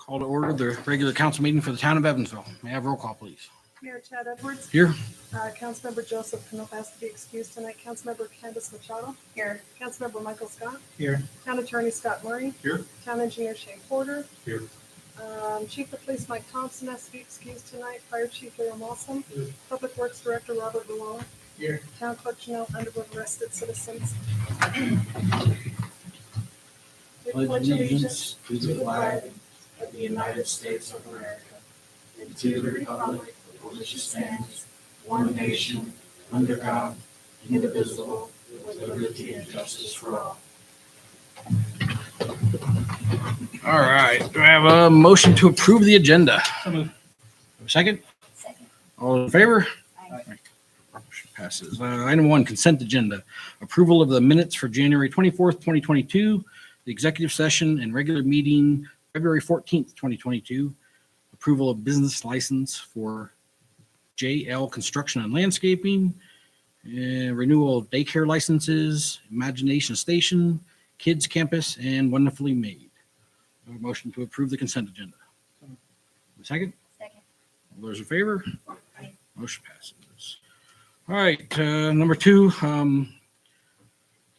Call to order the regular council meeting for the town of Evansville. May I have roll call, please? Mayor Chad Edwards. Here. Councilmember Joseph Canoff has to be excused tonight. Councilmember Candace Machado. Here. Councilmember Michael Scott. Here. Town Attorney Scott Murray. Here. Town Engineer Shane Porter. Here. Chief of Police Mike Thompson has to be excused tonight. Fire Chief Leo Malsom. Here. Public Works Director Robert Malone. Here. Town Clerk Janelle Underwood, arrested citizens. We pledge allegiance to the flag of the United States of America and to the republic for which it stands, one nation, under God, indivisible, with liberty and justice for all. All right. Do I have a motion to approve the agenda? Second? Second. All in favor? Aye. Motion passes. Item 1, consent agenda. Approval of the minutes for January 24th, 2022, the executive session and regular meeting February 14th, 2022. Approval of business license for JL Construction and Landscaping. Renewal of daycare licenses, Imagination Station, Kids Campus, and Wonderfully Made. A motion to approve the consent agenda. Second? Second. All those in favor? Aye. Motion passes. All right, number 2,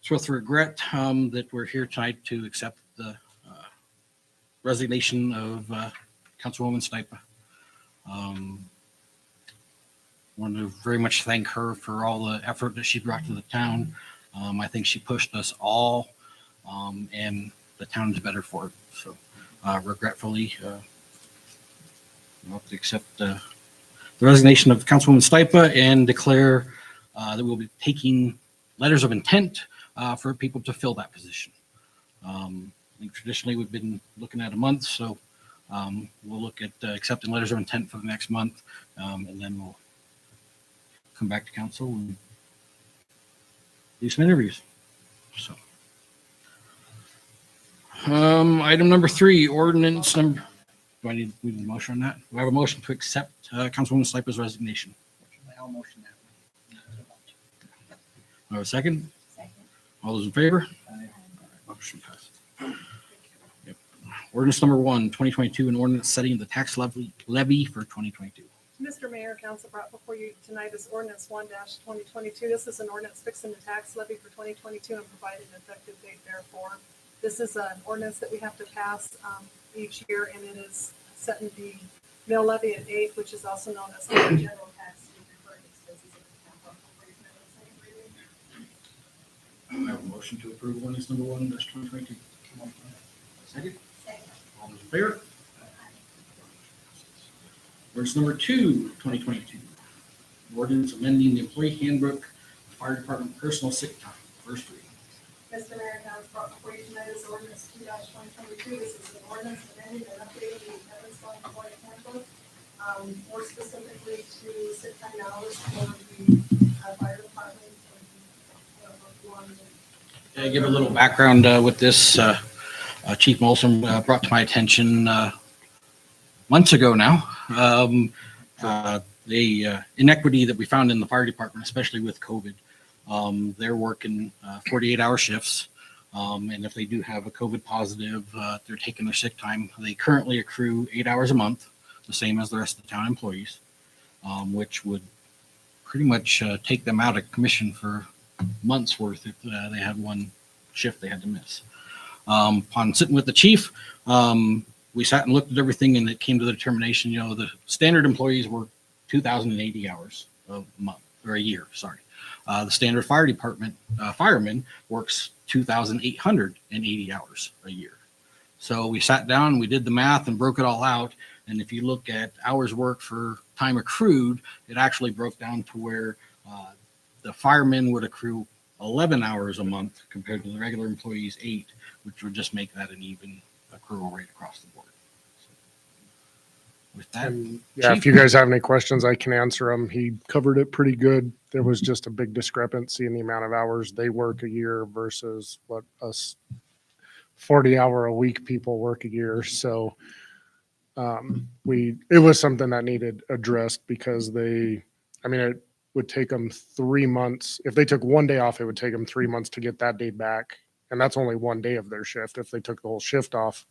it's with regret that we're here tonight to accept the resignation of Councilwoman Stipa. Want to very much thank her for all the effort that she brought to the town. I think she pushed us all, and the town is better for it. So regretfully, we'll have to accept the resignation of Councilwoman Stipa and declare that we'll be taking letters of intent for people to fill that position. I think traditionally we've been looking at a month, so we'll look at accepting letters of intent for the next month, and then we'll come back to council and do some interviews. So, item number 3, ordinance number. Do I need a motion on that? Do I have a motion to accept Councilwoman Stipa's resignation? I'll motion that. Do I have a second? Second. All those in favor? Aye. Motion passes. Yep. Ordinance number 1, 2022, an ordinance setting the tax levy for 2022. Mr. Mayor, council brought before you tonight is ordinance 1-2022. This is an ordinance fixing the tax levy for 2022 and providing an effective date therefore. This is an ordinance that we have to pass each year, and it is setting the mill levy at 8, which is also known as the general tax. I have a motion to approve ordinance number 1, 2022. Second? Second. All those in favor? Ordinance number 2, 2022. Ordinance amending the employee handbook, fire department personal sick time, first reading. Mr. Mayor, council brought before you tonight is ordinance 2-2022. This is an ordinance amending and updating the Evansville employee handbook, more specifically to sick time hours for the fire department. To give a little background with this, Chief Molson brought to my attention months ago now, the inequity that we found in the fire department, especially with COVID. They're working 48-hour shifts, and if they do have a COVID positive, they're taking their sick time. They currently accrue 8 hours a month, the same as the rest of the town employees, which would pretty much take them out of commission for months worth if they had one shift they had to miss. Upon sitting with the chief, we sat and looked at everything, and it came to the determination, the standard employees work 2,080 hours a month or a year. Sorry. The standard fire department fireman works 2,880 hours a year. So we sat down, we did the math and broke it all out. And if you look at hours worked for time accrued, it actually broke down to where the firemen would accrue 11 hours a month compared to the regular employees 8, which would just make that an even accrual rate across the board. So with that, Yeah, Chief? if you guys have any questions, I can answer them. He covered it pretty good. There was just a big discrepancy in the amount of hours they work a year versus what us 40-hour-a-week people work a year. So it was something that needed addressed because it would take them 3 months. If they took one day off, it would take them 3 months to get that day back. And that's only one day of their shift. If they took the whole shift off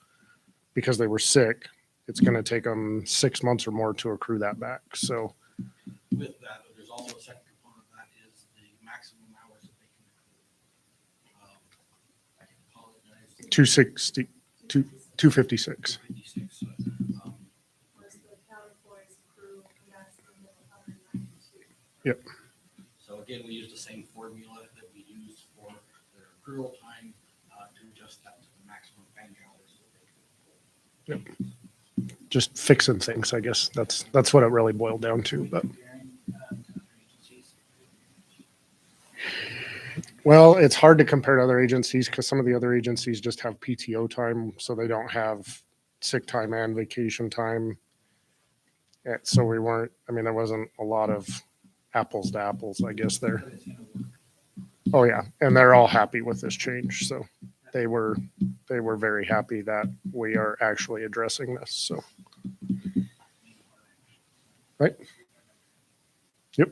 because they were sick, it's going to take them 6 months or more to accrue that back. So With that, there's also a second component of that is the maximum hours that they can accrue. I can apologize. 260, 256. 56, Whereas the town employees accrue a maximum of 192. Yep. So again, we use the same formula that we use for their accrual time to adjust that to the maximum bank hours. that they can accrue. Just fixing things, I guess. That's what it really boiled down to. But well, it's hard to compare to other agencies because some of the other agencies just have PTO time, so they don't have sick time and vacation time. So we weren't. I mean, there wasn't a lot of apples to apples, I guess there. Oh yeah, and they're all happy with this change. So they were very happy that we are actually addressing this. So right. Yep.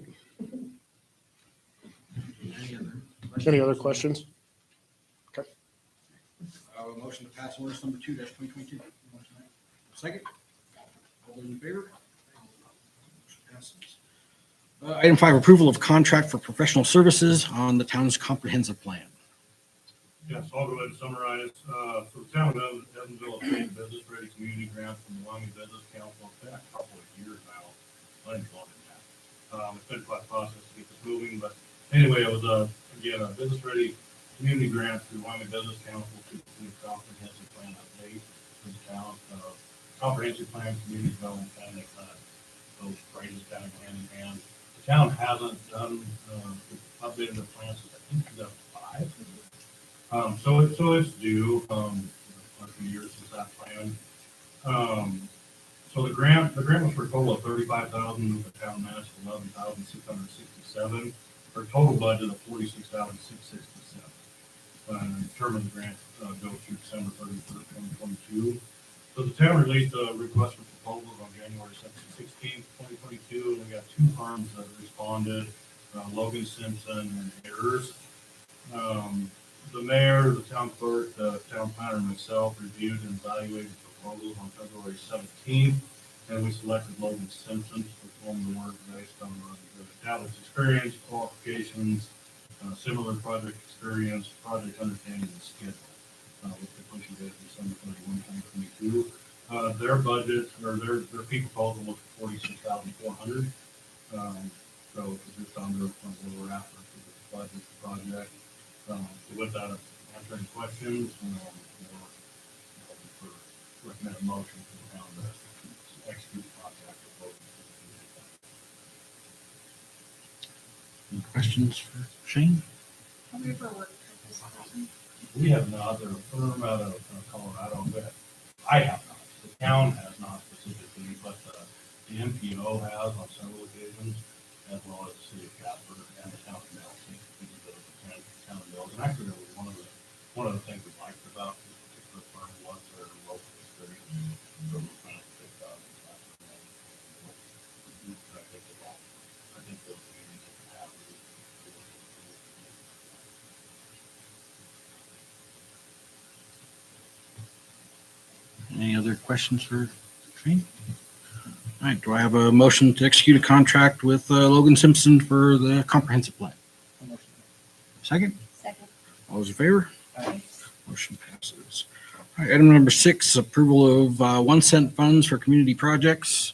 Any other questions? Okay. A motion to pass ordinance number 2-2022. Second. All those in favor? Motion passes. Item 5, approval of contract for professional services on the town's comprehensive plan. Yes, I'll go ahead and summarize. So the town of Evansville obtained a business ready community grant from the Wyoming Business Council. It's been a couple of years now. I think longer than that. It's been quite a process to get this moving, but anyway, it was again a business ready community grant through Wyoming Business Council to complete comprehensive plan update for the town. Comprehensive plan, community development plan, they kind of those phrases kind of hand in hand. The town hasn't done updated the plan since I think 2005. So it's due, a few years since that plan. So the grant was for a total of $35,000, the town matched $11,667, for a total budget of $46,667. And term of the grant goes through December 31st, 2022. So the town released a request for proposals on January 16th, 2022, and we got two firms that responded, Logan Simpson and Ayers. The mayor, the town clerk, the town planner, and myself reviewed and evaluated proposals on February 17th, and we selected Logan Simpson to perform the work based on the established experience, qualifications, similar project experience, project understanding, and schedule. With completion date of December 31, 2022. Their budget or their fee proposal was $46,400. So it's just under where we're at for the budget project. So with that, answer any questions or recommend a motion for the town to execute the contract with both. Any questions for Shane? How many for work? This person? We have not, they're a firm out of Colorado, but I have not. The town has not specifically, but the MPO has on several occasions, as well as the city of Casper and the town of Nelson. Town of Mills. And actually, that was one of the things we liked about this particular firm was their local experience. So we kind of picked up. I think those meetings that we have. Any other questions for Shane? All right, do I have a motion to execute a contract with Logan Simpson for the comprehensive plan? Second? Second. All those in favor? Motion passes. All right, item number 6, approval of 1 cent funds for community projects.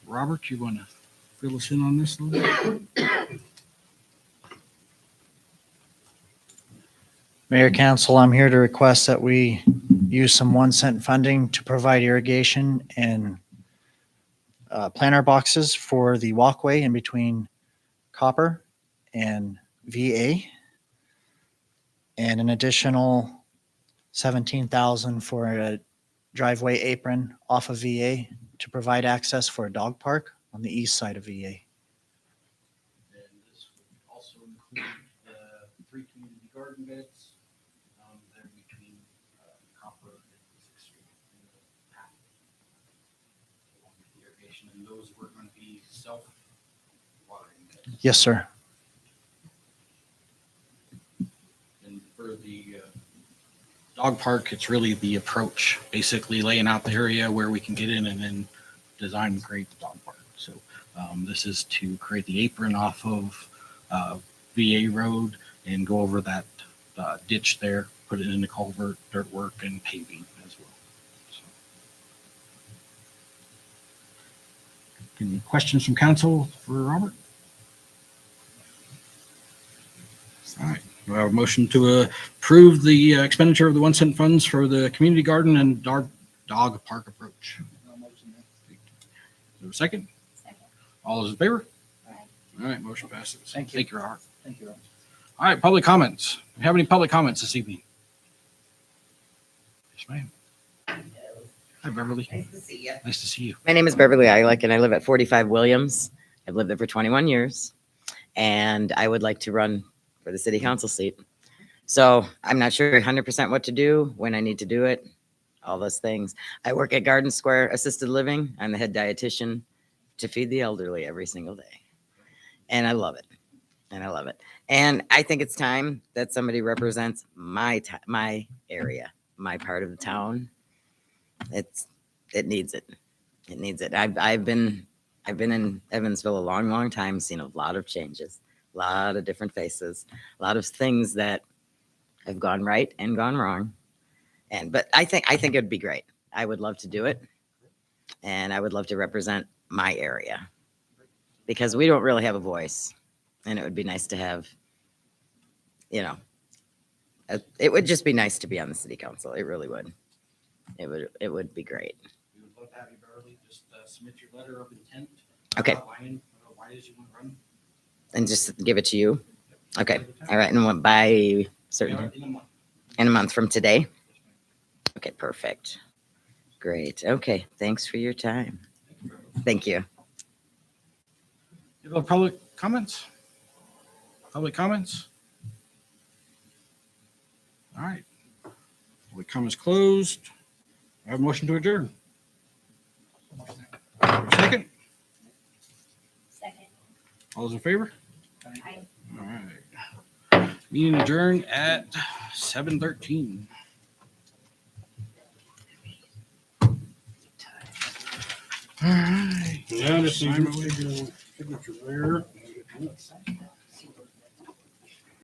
Robert, you want to fill us in on this a little bit? Mayor, Council, I'm here to request that we use some 1 cent funding to provide irrigation and planter boxes for the walkway in between Copper and VA, and an additional $17,000 for a driveway apron off of VA to provide access for a dog park on the east side of VA. And this would also include the 3 community garden beds that are between Copper and 6th Street. Along with the irrigation, and those were going to be self-watering beds. Yes, sir. And for the dog park, it's really the approach, basically laying out the area where we can get in and then design and create the dog park. So this is to create the apron off of VA Road and go over that ditch there, put it in the culvert, dirt work, and paving as well. So. Any questions from council for Robert? All right. We have a motion to approve the expenditure of the 1 cent funds for the community garden and dog park approach. Is there a second? Second. All those in favor? Aye. All right, motion passes. Thank you. Thank you, Robert. Thank you, Rob. All right, public comments. Do you have any public comments this evening? Yes, ma'am. Hi, Beverly. Nice to see you. Nice to see you. My name is Beverly Eilick, and I live at 45 Williams. I've lived there for 21 years, and I would like to run for the city council seat. So I'm not sure 100% what to do, when I need to do it, all those things. I work at Garden Square Assisted Living. I'm the head dietitian to feed the elderly every single day. And I love it. And I love it. And I think it's time that somebody represents my area, my part of the town. It needs it. It needs it. I've been in Evansville a long time, seen a lot of changes, a lot of different faces, a lot of things that have gone right and gone wrong. But I think it'd be great. I would love to do it. And I would love to represent my area because we don't really have a voice. And it would be nice to have, it would just be nice to be on the city council. It really would. It would be great. We would love to have you, Beverly. Just submit your letter of intent. Okay. Outlining why did you want to run? And just give it to you. Okay. All right. And what by certain In a month. in a month from today? Okay, perfect. Great. Okay. Thanks for your time. Thank you. You have public comments? Public comments? All right. Public comments closed. I have a motion to adjourn. Second. Second. All those in favor? Aye. All right. Meeting adjourned at 7:13. All right. Yeah, just signature there.